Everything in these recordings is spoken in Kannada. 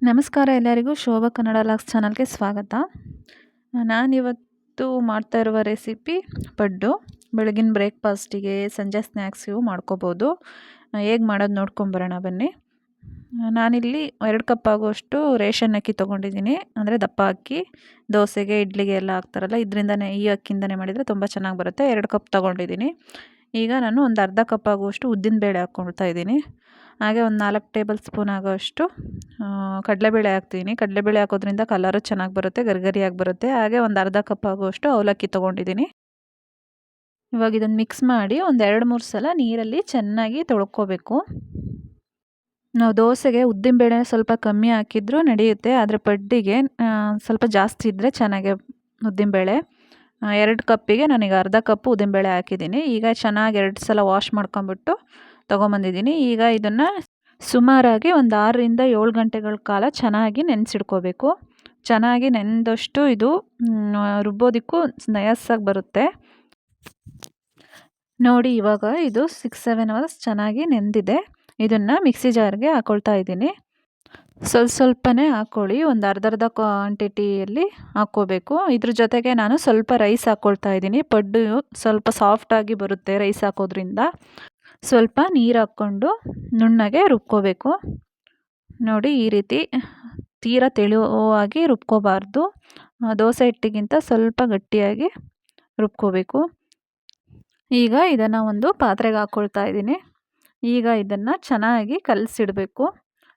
ನಮಸ್ಕಾರ ಎಲ್ಲರಿಗೂ ಶೋಭಾ ಕನ್ನಡ ಲಾಗ್ಸ್ ಚಾನಲ್ಗೆ ಸ್ವಾಗತ. ನಾನಿವತ್ತು ಮಾಡ್ತಾ ಇರುವ ರೆಸಿಪಿ ಪಡ್ಡು. ಬೆಳಗಿನ ಬ್ರೇಕ್ಫಾಸ್ಟಿಗೆ, ಸಂಜೆ ಸ್ನ್ಯಾಕ್ಸಿಗೂ ಮಾಡ್ಕೋಬೋದು. ಹೇಗೆ ಮಾಡೋದು ನೋಡ್ಕೊಂಬರೋಣ ಬನ್ನಿ. ನಾನಿಲ್ಲಿ 2 ಕಪ್ ಆಗುವಷ್ಟು ರೇಷನ್ ಅಕ್ಕಿ ತೊಗೊಂಡಿದ್ದೀನಿ. ಅಂದರೆ ದಪ್ಪ ಅಕ್ಕಿ, ದೋಸೆಗೆ ಇಡ್ಲಿಗೆ ಎಲ್ಲ ಹಾಕ್ತಾರಲ್ಲ, ಈ ಅಕ್ಕಿಂದನೇ ಮಾಡಿದರೆ ತುಂಬ ಚೆನ್ನಾಗಿ ಬರುತ್ತೆ. 2 ಕಪ್ ತೊಗೊಂಡಿದ್ದೀನಿ. ಈಗ ನಾನು ಒಂದು ಅರ್ಧ ಕಪ್ ಆಗುವಷ್ಟು ಉದ್ದಿನಬೇಳೆ ಹಾಕ್ಕೊಳ್ತಾ ಇದ್ದೀನಿ. ಹಾಗೆ ಒಂದು 4 ಟೇಬಲ್ ಸ್ಪೂನ್ ಆಗೋಷ್ಟು ಕಡಲೆಬೇಳೆ ಹಾಕ್ತೀನಿ. ಕಡಲೆಬೇಳೆ ಹಾಕೋದ್ರಿಂದ ಕಲರು ಚೆನ್ನಾಗಿ ಬರುತ್ತೆ, ಗರಿಗರಿಯಾಗಿ ಬರುತ್ತೆ. ಹಾಗೆ ಒಂದು ಅರ್ಧ ಕಪ್ ಆಗುವಷ್ಟು ಅವಲಕ್ಕಿ ತೊಗೊಂಡಿದ್ದೀನಿ. ಇವಾಗ ಇದನ್ನು ಮಿಕ್ಸ್ ಮಾಡಿ ಒಂದು 2-3 ಸಲ ನೀರಲ್ಲಿ ಚೆನ್ನಾಗಿ ತೊಳ್ಕೊಬೇಕು. ನಾವು ದೋಸೆಗೆ ಉದ್ದಿನಬೇಳೆ ಸ್ವಲ್ಪ ಕಮ್ಮಿ ಹಾಕಿದ್ರೂ ನಡೆಯುತ್ತೆ, ಆದರೆ ಪಡ್ಡಿಗೆ ಸ್ವಲ್ಪ ಜಾಸ್ತಿ ಇದ್ದರೆ ಚೆನ್ನಾಗೆ ಉದ್ದಿನಬೇಳೆ. 2 ಕಪ್ಪಿಗೆ ನಾನೀಗ ಅರ್ಧ ಕಪ್ಪು ಉದ್ದಿನಬೇಳೆ ಹಾಕಿದ್ದೀನಿ. ಈಗ ಚೆನ್ನಾಗಿ 2 ಸಲ ವಾಶ್ ಮಾಡ್ಕೊಂಬಿಟ್ಟು ತೊಗೊಂಬಂದಿದ್ದೀನಿ. ಈಗ ಇದನ್ನು ಸುಮಾರಾಗಿ ಒಂದು 6ರಿಂದ 7 ಗಂಟೆಗಳ ಕಾಲ ಚೆನ್ನಾಗಿ ನೆನೆಸಿಡ್ಕೋಬೇಕು. ಚೆನ್ನಾಗಿ ನೆನೆದಷ್ಟು ಇದು ರುಬ್ಬೋದಕ್ಕೂ ನಯಸ್ಸಾಗಿ ಬರುತ್ತೆ. ನೋಡಿ, ಇವಾಗ ಇದು 6-7 ಅವರ್ಸ್ ಚೆನ್ನಾಗಿ ನೆಂದಿದೆ. ಇದನ್ನು ಮಿಕ್ಸಿ ಜಾರ್ಗೆ ಹಾಕ್ಕೊಳ್ತಾ ಇದ್ದೀನಿ. ಸ್ವಲ್ಪನೇ ಹಾಕ್ಕೊಳ್ಳಿ, ಒಂದು ಅರ್ಧ ಕ್ವಾಂಟಿಟಿಯಲ್ಲಿ ಹಾಕ್ಕೋಬೇಕು. ಇದ್ರ ಜೊತೆಗೆ ನಾನು ಸ್ವಲ್ಪ ರೈಸ್ ಹಾಕ್ಕೊಳ್ತಾ ಇದ್ದೀನಿ. ಪಡ್ಡು ಸ್ವಲ್ಪ ಸಾಫ್ಟಾಗಿ ಬರುತ್ತೆ ರೈಸ್ ಹಾಕೋದ್ರಿಂದ. ಸ್ವಲ್ಪ ನೀರು ಹಾಕ್ಕೊಂಡು ನುಣ್ಣಗೆ ರುಬ್ಕೋಬೇಕು. ನೋಡಿ, ಈ ರೀತಿ ತೀರಾ ತೆಳುವಾಗಿ ರುಬ್ಕೋಬಾರ್ದು. ದೋಸೆ ಹಿಟ್ಟಿಗಿಂತ ಸ್ವಲ್ಪ ಗಟ್ಟಿಯಾಗಿ ರುಬ್ಕೋಬೇಕು. ಈಗ ಇದನ್ನು ಒಂದು ಪಾತ್ರೆಗೆ ಹಾಕ್ಕೊಳ್ತಾ ಇದ್ದೀನಿ. ಈಗ ಇದನ್ನು ಚೆನ್ನಾಗಿ ಕಲಸಿಡಬೇಕು.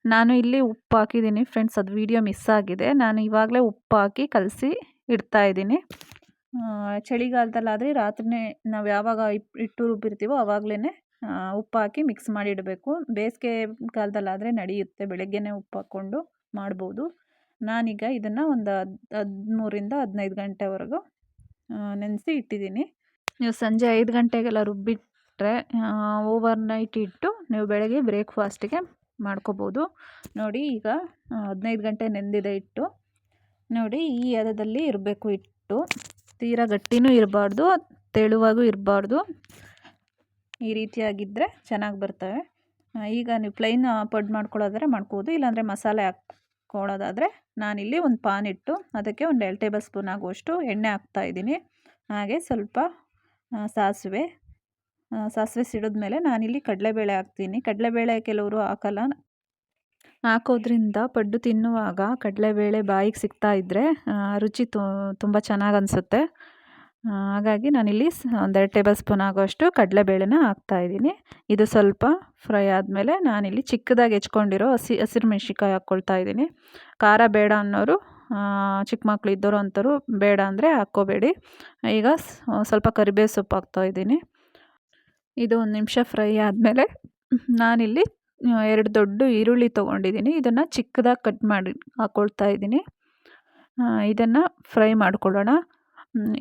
ನಾನು ಇಲ್ಲಿ ಉಪ್ಪು ಹಾಕಿದ್ದೀನಿ ಫ್ರೆಂಡ್ಸ್, ಅದು ವಿಡಿಯೋ ಮಿಸ್ ಆಗಿದೆ. ನಾನು ಇವಾಗಲೇ ಉಪ್ಪು ಹಾಕಿ ಕಲಸಿ ಇಡ್ತಾ ಇದ್ದೀನಿ. ಚಳಿಗಾಲದಲ್ಲಾದರೆ ರಾತ್ರಿನೇ ನಾವು ಯಾವಾಗ ಹಿಟ್ಟು ರುಬ್ಬಿರ್ತೀವೋ ಆವಾಗಲೇ ಉಪ್ಪು ಹಾಕಿ ಮಿಕ್ಸ್ ಮಾಡಿ ಇಡಬೇಕು. ಬೇಸಿಗೆ ಕಾಲದಲ್ಲಾದರೆ ನಡೆಯುತ್ತೆ, ಬೆಳಗ್ಗೆನೇ ಉಪ್ಪು ಹಾಕ್ಕೊಂಡು ಮಾಡ್ಬೋದು. ನಾನೀಗ ಇದನ್ನು ಒಂದು 13ರಿಂದ 15 ಗಂಟೆವರೆಗೂ ನೆನೆಸಿ ಇಟ್ಟಿದ್ದೀನಿ. ನೀವು ಸಂಜೆ 5 ಗಂಟೆಗೆಲ್ಲ ರುಬ್ಬಿಟ್ರೆ ಓವರ್ನೈಟ್ ಇಟ್ಟು ನೀವು ಬೆಳಗ್ಗೆ ಬ್ರೇಕ್ಫಾಸ್ಟಿಗೆ ಮಾಡ್ಕೋಬೋದು. ನೋಡಿ, ಈಗ 15 ಗಂಟೆ ನೆಂದಿದೆ ಹಿಟ್ಟು. ನೋಡಿ, ಈ ಹದದಲ್ಲಿ ಇರಬೇಕು ಹಿಟ್ಟು. ತೀರಾ ಗಟ್ಟಿನೂ ಇರಬಾರ್ದು, ತೆಳುವಾಗೂ ಇರಬಾರ್ದು. ಈ ರೀತಿಯಾಗಿದ್ದರೆ ಚೆನ್ನಾಗಿ ಬರ್ತವೆ. ಈಗ ನೀವು ಪ್ಲೈನ್ ಪಡ್ಡು ಮಾಡ್ಕೊಳ್ಳೋದಾದರೆ ಮಾಡ್ಕೋಬೋದು, ಇಲ್ಲಾಂದರೆ ಮಸಾಲೆ ಹಾಕ್ಕೊಳ್ಳೋದಾದರೆ ನಾನಿಲ್ಲಿ ಒಂದು ಪಾನ್ ಇಟ್ಟು ಅದಕ್ಕೆ ಒಂದು 2 ಟೇಬಲ್ ಸ್ಪೂನ್ ಆಗುವಷ್ಟು ಎಣ್ಣೆ ಹಾಕ್ತಾಯಿದ್ದೀನಿ. ಹಾಗೆ ಸ್ವಲ್ಪ ಸಾಸಿವೆ ಸಿಡಿದ್ಮೇಲೆ ನಾನಿಲ್ಲಿ ಕಡಲೆಬೇಳೆ ಹಾಕ್ತೀನಿ. ಕಡಲೆಬೇಳೆ ಕೆಲವರು ಹಾಕಲ್ಲ. ಹಾಕೋದ್ರಿಂದ ಪಡ್ಡು ತಿನ್ನುವಾಗ ಕಡಲೆಬೇಳೆ ಬಾಯಿಗೆ ಸಿಗ್ತಾ ಇದ್ದರೆ ರುಚಿ ತುಂಬ ಚೆನ್ನಾಗಿ ಅನಿಸುತ್ತೆ. ಹಾಗಾಗಿ ನಾನಿಲ್ಲಿ ಒಂದು 2 ಟೇಬಲ್ ಸ್ಪೂನ್ ಆಗೋಷ್ಟು ಕಡಲೆಬೇಳೆನ ಹಾಕ್ತಾಯಿದ್ದೀನಿ. ಇದು ಸ್ವಲ್ಪ ಫ್ರೈ ಆದಮೇಲೆ ನಾನಿಲ್ಲಿ ಚಿಕ್ಕದಾಗಿ ಹೆಚ್ಕೊಂಡಿರೋ ಹಸಿರು ಮೆಣಸಿನ್ಕಾಯಿ ಹಾಕ್ಕೊಳ್ತಾ ಇದ್ದೀನಿ. ಖಾರ ಬೇಡ ಅನ್ನೋರು, ಚಿಕ್ಕ ಮಕ್ಕಳು ಇದ್ದವರು ಅಂಥವ್ರು ಬೇಡ ಅಂದರೆ ಹಾಕ್ಕೋಬೇಡಿ. ಈಗ ಸ್ವಲ್ಪ ಕರಿಬೇವು ಸೊಪ್ಪು ಹಾಕ್ತಾಯಿದ್ದೀನಿ. ಇದು 1 ನಿಮಿಷ ಫ್ರೈ ಆದಮೇಲೆ ನಾನಿಲ್ಲಿ 2 ದೊಡ್ಡ ಈರುಳ್ಳಿ ತೊಗೊಂಡಿದ್ದೀನಿ. ಇದನ್ನು ಚಿಕ್ಕದಾಗಿ ಕಟ್ ಮಾಡಿ ಹಾಕ್ಕೊಳ್ತಾ ಇದ್ದೀನಿ. ಇದನ್ನು ಫ್ರೈ ಮಾಡ್ಕೊಳ್ಳೋಣ.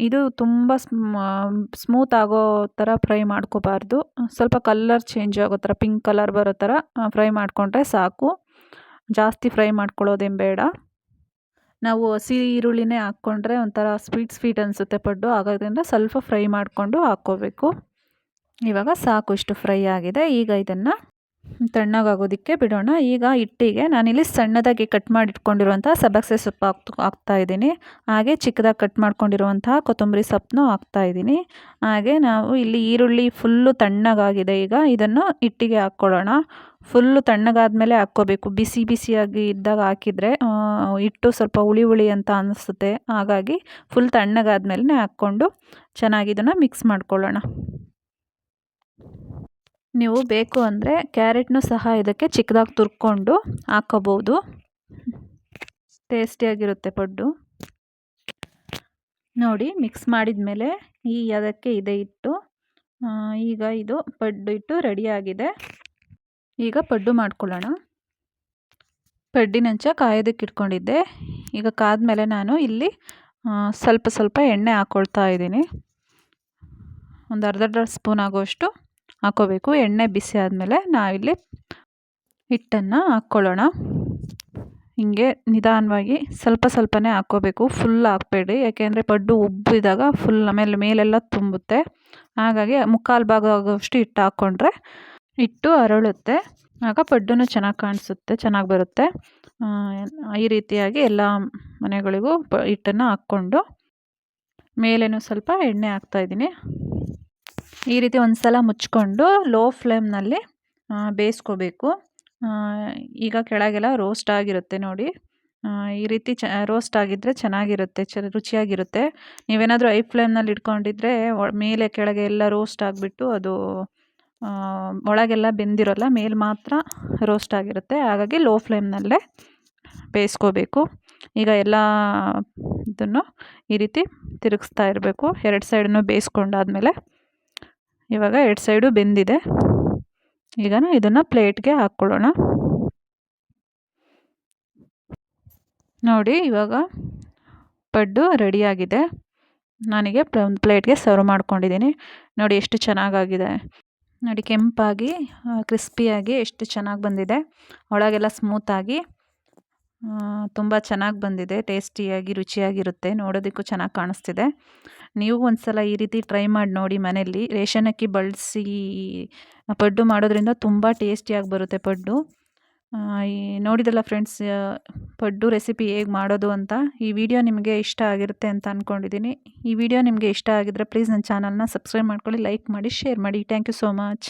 ಇದು ತುಂಬ ಸ್ಮೂತ್ ಆಗೋ ಥರ ಫ್ರೈ ಮಾಡ್ಕೋಬಾರ್ದು. ಸ್ವಲ್ಪ ಕಲರ್ ಚೇಂಜ್ ಆಗೋ ಥರ, ಪಿಂಕ್ ಕಲರ್ ಬರೋ ಥರ ಫ್ರೈ ಮಾಡಿಕೊಂಡ್ರೆ ಸಾಕು. ಜಾಸ್ತಿ ಫ್ರೈ ಮಾಡ್ಕೊಳ್ಳೋದೇನು ಬೇಡ. ನಾವು ಹಸಿ ಈರುಳ್ಳಿನೇ ಹಾಕ್ಕೊಂಡ್ರೆ ಒಂಥರ ಸ್ವೀಟ್ ಅನಿಸುತ್ತೆ ಪಡ್ಡು. ಆಗೋದ್ರಿಂದ ಸ್ವಲ್ಪ ಫ್ರೈ ಮಾಡಿಕೊಂಡು ಹಾಕ್ಕೋಬೇಕು. ಇವಾಗ ಸಾಕು, ಇಷ್ಟು ಫ್ರೈ ಆಗಿದೆ. ಈಗ ಇದನ್ನು ತಣ್ಣಗಾಗೋದಕ್ಕೆ ಬಿಡೋಣ. ಈಗ ಹಿಟ್ಟಿಗೆ ನಾನಿಲ್ಲಿ ಸಣ್ಣದಾಗಿ ಕಟ್ ಮಾಡಿ ಇಟ್ಕೊಂಡಿರುವಂಥ ಸಬ್ಬಸಿಗೆ ಸೊಪ್ಪು ಹಾಕ್ತಾಯಿದ್ದೀನಿ. ಹಾಗೆ ಚಿಕ್ಕದಾಗಿ ಕಟ್ ಮಾಡ್ಕೊಂಡಿರುವಂತಹ ಕೊತ್ತಂಬರಿ ಸೊಪ್ಪನ್ನು ಹಾಕ್ತಾಯಿದ್ದೀನಿ. ಹಾಗೆ ನಾವು ಇಲ್ಲಿ ಈರುಳ್ಳಿ ಫುಲ್ಲು ತಣ್ಣಗಾಗಿದೆ. ಈಗ ಇದನ್ನು ಹಿಟ್ಟಿಗೆ ಹಾಕ್ಕೊಳ್ಳೋಣ. ಫುಲ್ಲು ತಣ್ಣಗಾದ್ಮೇಲೆ ಹಾಕ್ಕೋಬೇಕು. ಬಿಸಿಯಾಗಿ ಇದ್ದಾಗ ಹಾಕಿದರೆ ಹಿಟ್ಟು ಸ್ವಲ್ಪ ಹುಳಿ ಅಂತ ಅನಿಸುತ್ತೆ. ಹಾಗಾಗಿ ಫುಲ್ ತಣ್ಣಗಾದ್ಮೇಲೆ ಹಾಕ್ಕೊಂಡು ಚೆನ್ನಾಗಿ ಇದನ್ನು ಮಿಕ್ಸ್ ಮಾಡ್ಕೊಳ್ಳೋಣ. ನೀವು ಬೇಕು ಅಂದರೆ ಕ್ಯಾರೆಟ್ನೂ ಸಹ ಇದಕ್ಕೆ ಚಿಕ್ಕದಾಗಿ ತುರ್ಕೊಂಡು ಹಾಕ್ಕೋಬೋದು. ಟೇಸ್ಟಿಯಾಗಿರುತ್ತೆ ಪಡ್ಡು. ನೋಡಿ, ಮಿಕ್ಸ್ ಮಾಡಿದ ಮೇಲೆ ಅದಕ್ಕೆ ಇದೆ ಹಿಟ್ಟು. ಈಗ ಇದು ಪಡ್ಡು ಹಿಟ್ಟು ರೆಡಿಯಾಗಿದೆ. ಈಗ ಪಡ್ಡು ಮಾಡ್ಕೊಳ್ಳೋಣ. ಪಡ್ಡಿನಂಚ ಕಾಯೋದಕ್ಕೆ ಇಟ್ಕೊಂಡಿದ್ದೆ. ಈಗ ಕಾದ್ಮೇಲೆ ನಾನು ಇಲ್ಲಿ ಸ್ವಲ್ಪ ಎಣ್ಣೆ ಹಾಕ್ಕೊಳ್ತಾ ಇದ್ದೀನಿ. ಒಂದು ಅರ್ಧ ಸ್ಪೂನ್ ಆಗೋಷ್ಟು ಹಾಕ್ಕೋಬೇಕು. ಎಣ್ಣೆ ಬಿಸಿ ಆದಮೇಲೆ ನಾವಿಲ್ಲಿ ಹಿಟ್ಟನ್ನು ಹಾಕ್ಕೊಳ್ಳೋಣ. ಹಿಂಗೆ ನಿಧಾನವಾಗಿ ಸ್ವಲ್ಪನೇ ಹಾಕ್ಕೋಬೇಕು, ಫುಲ್ ಹಾಕಬೇಡಿ. ಯಾಕೆಂದರೆ ಪಡ್ಡು ಉಬ್ಬಿದಾಗ ಆಮೇಲೆ ಮೇಲೆಲ್ಲ ತುಂಬುತ್ತೆ. ಹಾಗಾಗಿ 3/4 ಭಾಗ ಆಗೋಷ್ಟು ಹಿಟ್ಟು ಹಾಕ್ಕೊಂಡ್ರೆ ಹಿಟ್ಟು ಅರಳುತ್ತೆ. ಆಗ ಪಡ್ಡು ಚೆನ್ನಾಗಿ ಕಾಣಿಸುತ್ತೆ, ಚೆನ್ನಾಗಿ ಬರುತ್ತೆ. ಈ ರೀತಿಯಾಗಿ ಎಲ್ಲ ಮನೆಗಳಿಗೂ ಹಿಟ್ಟನ್ನು ಹಾಕ್ಕೊಂಡು ಮೇಲೇನೂ ಸ್ವಲ್ಪ ಎಣ್ಣೆ ಹಾಕ್ತಾಯಿದ್ದೀನಿ. ಈ ರೀತಿ ಒಂದು ಸಲ ಮುಚ್ಕೊಂಡು ಲೋ ಫ್ಲೇಮ್ನಲ್ಲಿ ಬೇಯಿಸ್ಕೋಬೇಕು. ಈಗ ಕೆಳಗೆಲ್ಲ ರೋಸ್ಟ್ ಆಗಿರುತ್ತೆ ನೋಡಿ. ಈ ರೀತಿ ರೋಸ್ಟ್ ಆಗಿದ್ದರೆ ಚೆನ್ನಾಗಿರುತ್ತೆ, ರುಚಿಯಾಗಿರುತ್ತೆ. ನೀವೇನಾದರೂ ಹೈ ಫ್ಲೇಮ್ನಲ್ಲಿ ಇಟ್ಕೊಂಡಿದ್ರೆ ಮೇಲೆ ಕೆಳಗೆ ಎಲ್ಲ ರೋಸ್ಟ್ ಆಗಿಬಿಟ್ಟು ಅದು ಒಳಗೆಲ್ಲ ಬೆಂದಿರೋಲ್ಲ, ಮೇಲೆ ಮಾತ್ರ ರೋಸ್ಟ್ ಆಗಿರುತ್ತೆ. ಹಾಗಾಗಿ ಲೋ ಫ್ಲೇಮ್ನಲ್ಲೇ ಬೇಯಿಸ್ಕೋಬೇಕು. ಈಗ ಎಲ್ಲ ಇದನ್ನು ಈ ರೀತಿ ತಿರುಗಿಸ್ತಾ ಇರಬೇಕು. 2 ಸೈಡನ್ನು ಬೇಯಿಸ್ಕೊಂಡಾದ್ಮೇಲೆ ಇವಾಗ 2 ಸೈಡು ಬೆಂದಿದೆ. ಈಗ ಇದನ್ನು ಪ್ಲೇಟ್ಗೆ ಹಾಕ್ಕೊಳ್ಳೋಣ. ನೋಡಿ ಇವಾಗ ಪಡ್ಡು ರೆಡಿಯಾಗಿದೆ. ನನಗೆ ಒಂದು ಪ್ಲೇಟ್ಗೆ ಸರ್ವ್ ಮಾಡ್ಕೊಂಡಿದ್ದೀನಿ. ನೋಡಿ ಎಷ್ಟು ಚೆನ್ನಾಗಾಗಿದೆ. ನೋಡಿ ಕೆಂಪಾಗಿ ಕ್ರಿಸ್ಪಿಯಾಗಿ ಎಷ್ಟು ಚೆನ್ನಾಗಿ ಬಂದಿದೆ. ಒಳಗೆಲ್ಲ ಸ್ಮೂತಾಗಿ ತುಂಬ ಚೆನ್ನಾಗಿ ಬಂದಿದೆ. ಟೇಸ್ಟಿಯಾಗಿ ರುಚಿಯಾಗಿರುತ್ತೆ. ನೋಡೋದಕ್ಕೂ ಚೆನ್ನಾಗಿ ಕಾಣಿಸ್ತಿದೆ. ನೀವು ಒಂದು ಸಲ ಈ ರೀತಿ ಟ್ರೈ ಮಾಡಿ ನೋಡಿ ಮನೆಯಲ್ಲಿ. ರೇಷನ್ ಅಕ್ಕಿ ಬಳಸಿ ಪಡ್ಡು ಮಾಡೋದ್ರಿಂದ ತುಂಬ ಟೇಸ್ಟಿಯಾಗಿ ಬರುತ್ತೆ ಪಡ್ಡು. ನೋಡಿದಲ್ಲ ಫ್ರೆಂಡ್ಸ್, ಪಡ್ಡು ರೆಸಿಪಿ ಹೇಗೆ ಮಾಡೋದು ಅಂತ. ಈ ವಿಡಿಯೋ ನಿಮಗೆ ಇಷ್ಟ ಆಗಿರುತ್ತೆ ಅಂತ ಅಂದ್ಕೊಂಡಿದ್ದೀನಿ. ಈ ವಿಡಿಯೋ ನಿಮಗೆ ಇಷ್ಟ ಆಗಿದ್ರೆ ಪ್ಲೀಸ್ ನನ್ನ ಚಾನಲ್ನ ಸಬ್ಸ್ಕ್ರೈಬ್ ಮಾಡ್ಕೊಳ್ಳಿ, ಲೈಕ್ ಮಾಡಿ, ಶೇರ್ ಮಾಡಿ. Thank you so much.